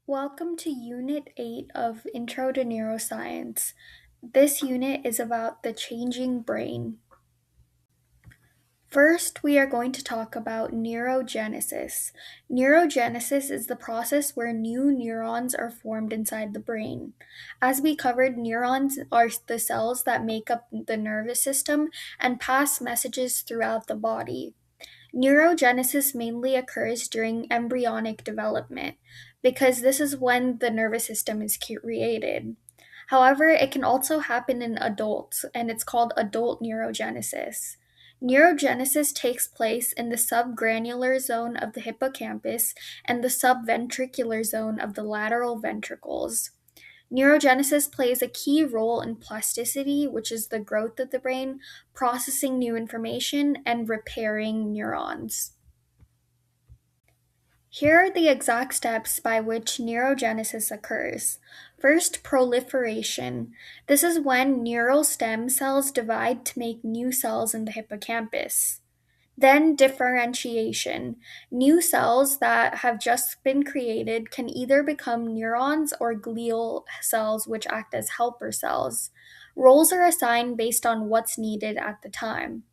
Welcome to Unit 8 of Intro to Neuroscience. This unit is about the changing brain. First, we are going to talk about neurogenesis. Neurogenesis is the process where new neurons are formed inside the brain. As we covered, neurons are the cells that make up the nervous system and pass messages throughout the body. Neurogenesis mainly occurs during embryonic development because this is when the nervous system is created. However, it can also happen in adults, and it's called adult neurogenesis. Neurogenesis takes place in the subgranular zone of the hippocampus and the subventricular zone of the lateral ventricles. Neurogenesis plays a key role in plasticity, which is the growth of the brain, processing new information, and repairing neurons. Here are the exact steps by which neurogenesis occurs. First, proliferation. This is when neural stem cells divide to make new cells in the hippocampus. Then differentiation. New cells that have just been created can either become neurons or glial cells, which act as helper cells. Roles are assigned based on what's needed at the time.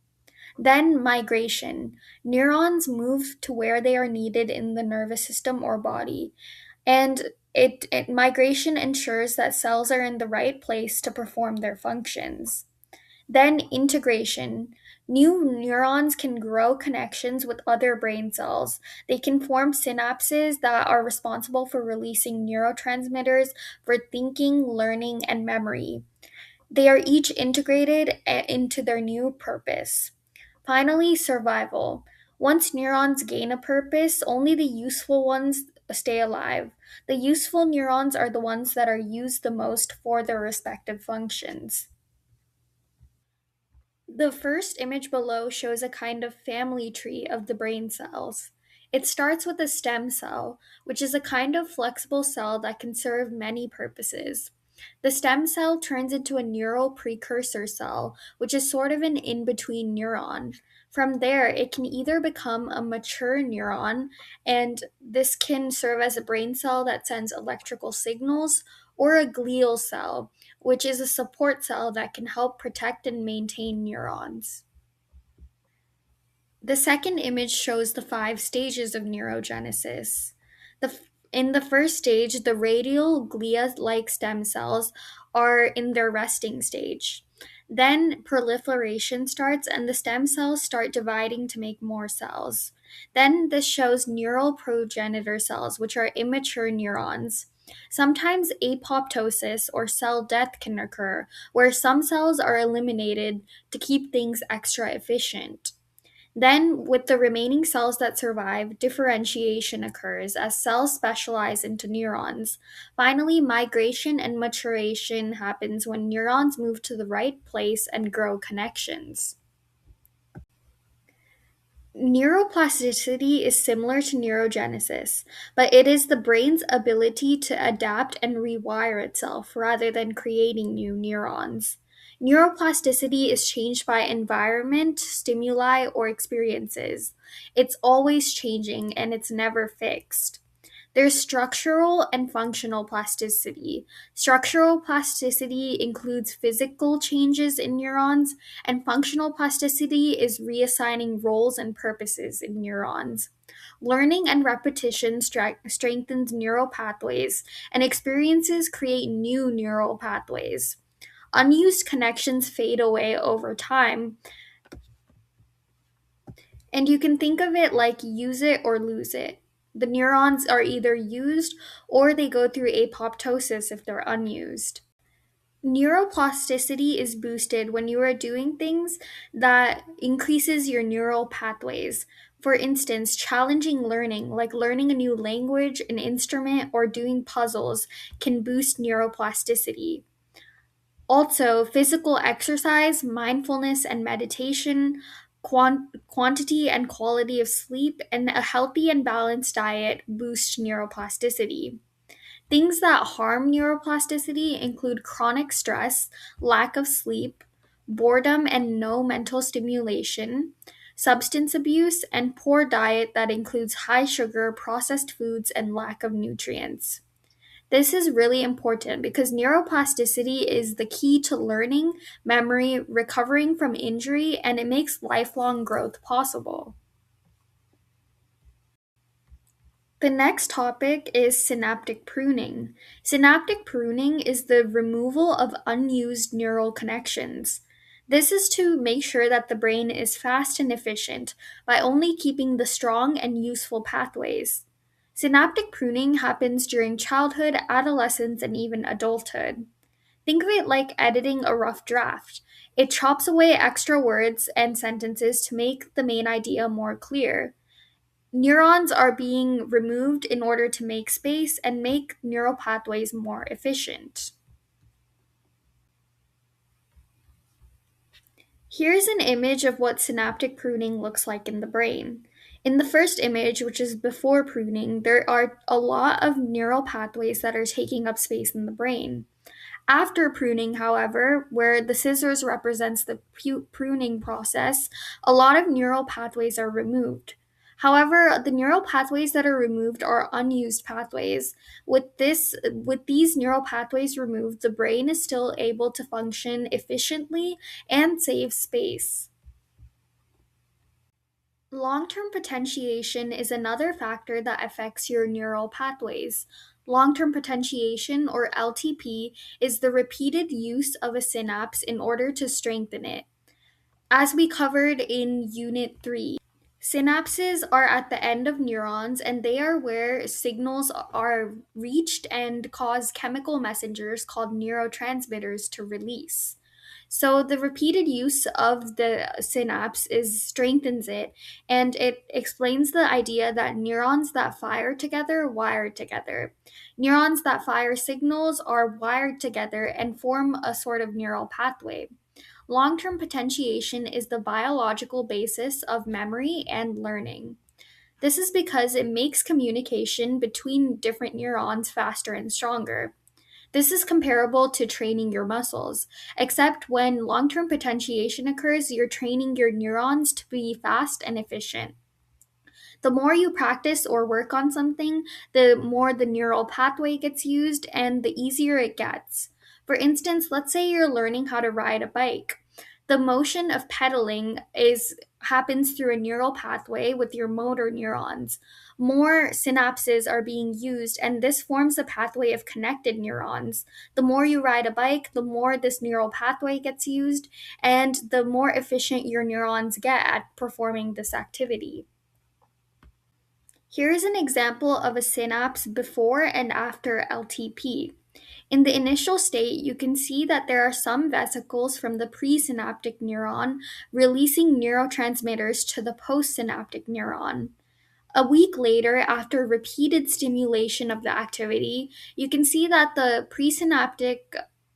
Then migration. Neurons move to where they are needed in the nervous system or body. And migration ensures that cells are in the right place to perform their functions. Then integration. New neurons can grow connections with other brain cells. They can form synapses that are responsible for releasing neurotransmitters for thinking, learning, and memory. They are each integrated into their new purpose. Finally, survival. Once neurons gain a purpose, only the useful ones stay alive. The useful neurons are the ones that are used the most for their respective functions. The first image below shows a kind of family tree of the brain cells. It starts with a stem cell, which is a kind of flexible cell that can serve many purposes. The stem cell turns into a neural precursor cell, which is sort of an in between neuron. From there, it can either become a mature neuron, and this can serve as a brain cell that sends electrical signals, or a glial cell, which is a support cell that can help protect and maintain neurons. The second image shows the five stages of neurogenesis. In the first stage, the radial glia like stem cells are in their resting stage. Then proliferation starts, and the stem cells start dividing to make more cells. Then this shows neural progenitor cells, which are immature neurons. Sometimes apoptosis or cell death can occur, where some cells are eliminated to keep things extra efficient. Then, with the remaining cells that survive, differentiation occurs as cells specialize into neurons. Finally, migration and maturation happens when neurons move to the right place and grow connections. Neuroplasticity is similar to neurogenesis, but it is the brain's ability to adapt and rewire itself rather than creating new neurons. Neuroplasticity is changed by environment, stimuli, or experiences. It's always changing and it's never fixed. There's structural and functional plasticity. Structural plasticity includes physical changes in neurons, and functional plasticity is reassigning roles and purposes in neurons. Learning and repetition strengthens neural pathways, and experiences create new neural pathways. Unused connections fade away over time, and you can think of it like use it or lose it. The neurons are either used or they go through apoptosis if they're unused. Neuroplasticity is boosted when you are doing things that increases your neural pathways. For instance, challenging learning, like learning a new language, an instrument, or doing puzzles, can boost neuroplasticity. Also, physical exercise, mindfulness and meditation, quantity and quality of sleep, and a healthy and balanced diet boost neuroplasticity. Things that harm neuroplasticity include chronic stress, lack of sleep, boredom and no mental stimulation, substance abuse, and poor diet that includes high sugar, processed foods, and lack of nutrients. This is really important because neuroplasticity is the key to learning, memory, recovering from injury, and it makes lifelong growth possible. The next topic is synaptic pruning. Synaptic pruning is the removal of unused neural connections. This is to make sure that the brain is fast and efficient by only keeping the strong and useful pathways. Synaptic pruning happens during childhood, adolescence, and even adulthood. Think of it like editing a rough draft. It chops away extra words and sentences to make the main idea more clear. Neurons are being removed in order to make space and make neural pathways more efficient. Here's an image of what synaptic pruning looks like in the brain. In the first image, which is before pruning, there are a lot of neural pathways that are taking up space in the brain. After pruning, however, where the scissors represents the pruning process, a lot of neural pathways are removed. However, the neural pathways that are removed are unused pathways. With these neural pathways removed, the brain is still able to function efficiently and save space. Long-term potentiation is another factor that affects your neural pathways. Long-term potentiation, or LTP, is the repeated use of a synapse in order to strengthen it. As we covered in Unit 3, synapses are at the end of neurons and they are where signals are reached and cause chemical messengers called neurotransmitters to release. So the repeated use of the synapse strengthens it, and it explains the idea that neurons that fire together wire together. Neurons that fire signals are wired together and form a sort of neural pathway. Long-term potentiation is the biological basis of memory and learning. This is because it makes communication between different neurons faster and stronger. This is comparable to training your muscles, except when long term potentiation occurs, you're training your neurons to be fast and efficient. The more you practice or work on something, the more the neural pathway gets used and the easier it gets. For instance, let's say you're learning how to ride a bike. The motion of pedaling is happens through a neural pathway with your motor neurons. More synapses are being used, and this forms a pathway of connected neurons. The more you ride a bike, the more this neural pathway gets used, and the more efficient your neurons get at performing this activity. Here is an example of a synapse before and after LTP. In the initial state, you can see that there are some vesicles from the presynaptic neuron releasing neurotransmitters to the postsynaptic neuron. A week later, after repeated stimulation of the activity, you can see that the presynaptic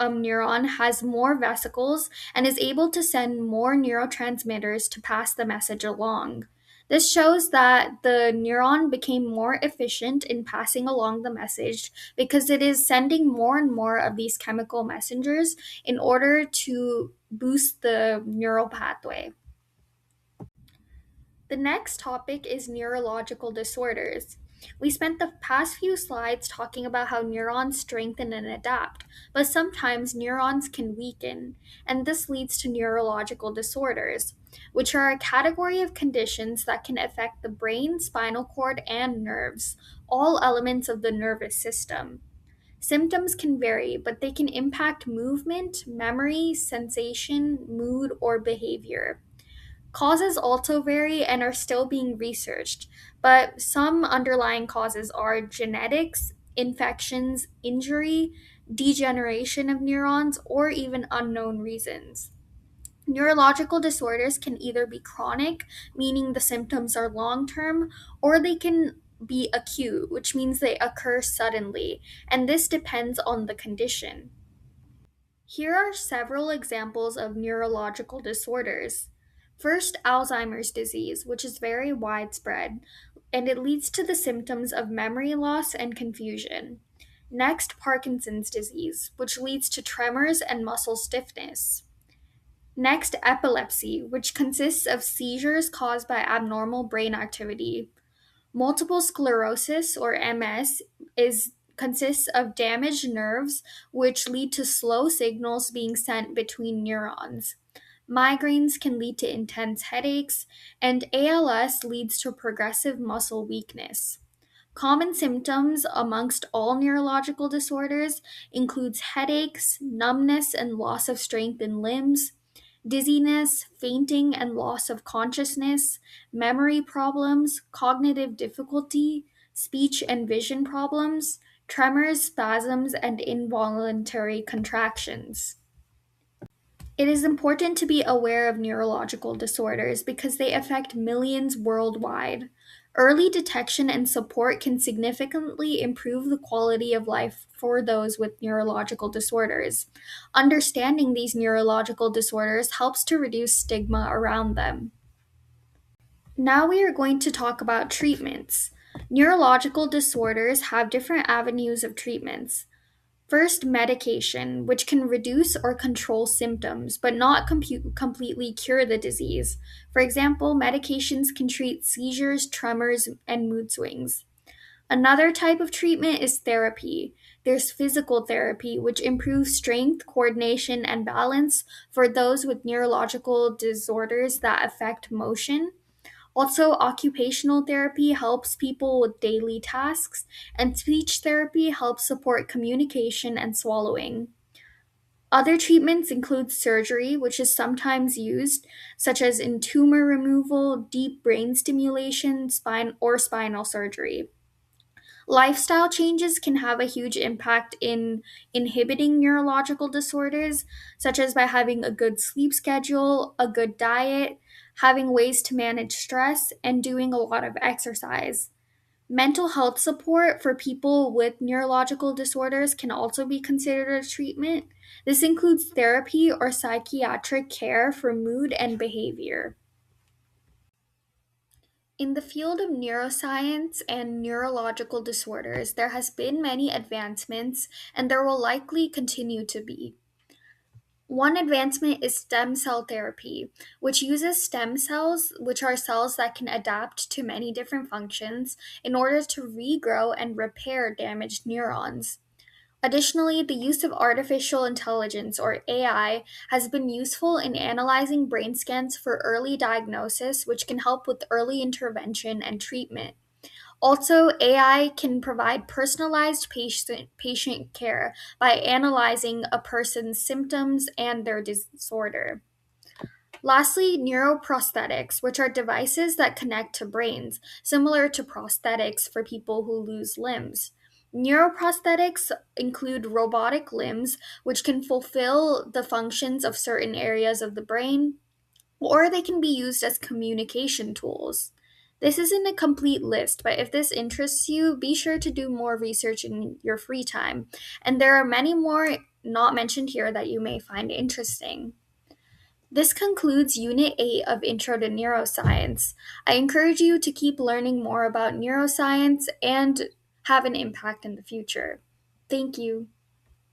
neuron has more vesicles and is able to send more neurotransmitters to pass the message along. This shows that the neuron became more efficient in passing along the message because it is sending more and more of these chemical messengers in order to boost the neural pathway. The next topic is neurological disorders. We spent the past few slides talking about how neurons strengthen and adapt, but sometimes neurons can weaken, and this leads to neurological disorders, which are a category of conditions that can affect the brain, spinal cord, and nerves, all elements of the nervous system. Symptoms can vary, but they can impact movement, memory, sensation, mood, or behavior. Causes also vary and are still being researched, but some underlying causes are genetics, infections, injury, degeneration of neurons, or even unknown reasons. Neurological disorders can either be chronic, meaning the symptoms are long term, or they can be acute, which means they occur suddenly, and this depends on the condition. Here are several examples of neurological disorders. First, Alzheimer's disease, which is very widespread, and it leads to the symptoms of memory loss and confusion. Next, Parkinson's disease, which leads to tremors and muscle stiffness. Next, epilepsy, which consists of seizures caused by abnormal brain activity. Multiple sclerosis, or MS, is consists of damaged nerves, which lead to slow signals being sent between neurons. Migraines can lead to intense headaches, and ALS leads to progressive muscle weakness. Common symptoms amongst all neurological disorders includes headaches, numbness and loss of strength in limbs, dizziness, fainting and loss of consciousness, memory problems, cognitive difficulty, speech and vision problems, tremors, spasms, and involuntary contractions. It is important to be aware of neurological disorders because they affect millions worldwide. Early detection and support can significantly improve the quality of life for those with neurological disorders. Understanding these neurological disorders helps to reduce stigma around them. Now we are going to talk about treatments. Neurological disorders have different avenues of treatments. First, medication, which can reduce or control symptoms, but not completely cure the disease. For example, medications can treat seizures, tremors, and mood swings. Another type of treatment is therapy. There's physical therapy, which improves strength, coordination, and balance for those with neurological disorders that affect motion. Also, occupational therapy helps people with daily tasks, and speech therapy helps support communication and swallowing. Other treatments include surgery, which is sometimes used, such as in tumor removal, deep brain stimulation, spinal surgery. Lifestyle changes can have a huge impact in inhibiting neurological disorders, such as by having a good sleep schedule, a good diet, having ways to manage stress, and doing a lot of exercise. Mental health support for people with neurological disorders can also be considered a treatment. This includes therapy or psychiatric care for mood and behavior. In the field of neuroscience and neurological disorders, there has been many advancements and there will likely continue to be. One advancement is stem cell therapy, which uses stem cells, which are cells that can adapt to many different functions, in order to regrow and repair damaged neurons. Additionally, the use of artificial intelligence, or AI, has been useful in analyzing brain scans for early diagnosis, which can help with early intervention and treatment. Also, AI can provide personalized patient care by analyzing a person's symptoms and their disorder. Lastly, neuroprosthetics, which are devices that connect to brains, similar to prosthetics for people who lose limbs. Neuroprosthetics include robotic limbs, which can fulfill the functions of certain areas of the brain, or they can be used as communication tools. This isn't a complete list, but if this interests you, be sure to do more research in your free time. And there are many more not mentioned here that you may find interesting. This concludes Unit 8 of Intro to Neuroscience. I encourage you to keep learning more about neuroscience and have an impact in the future. Thank you.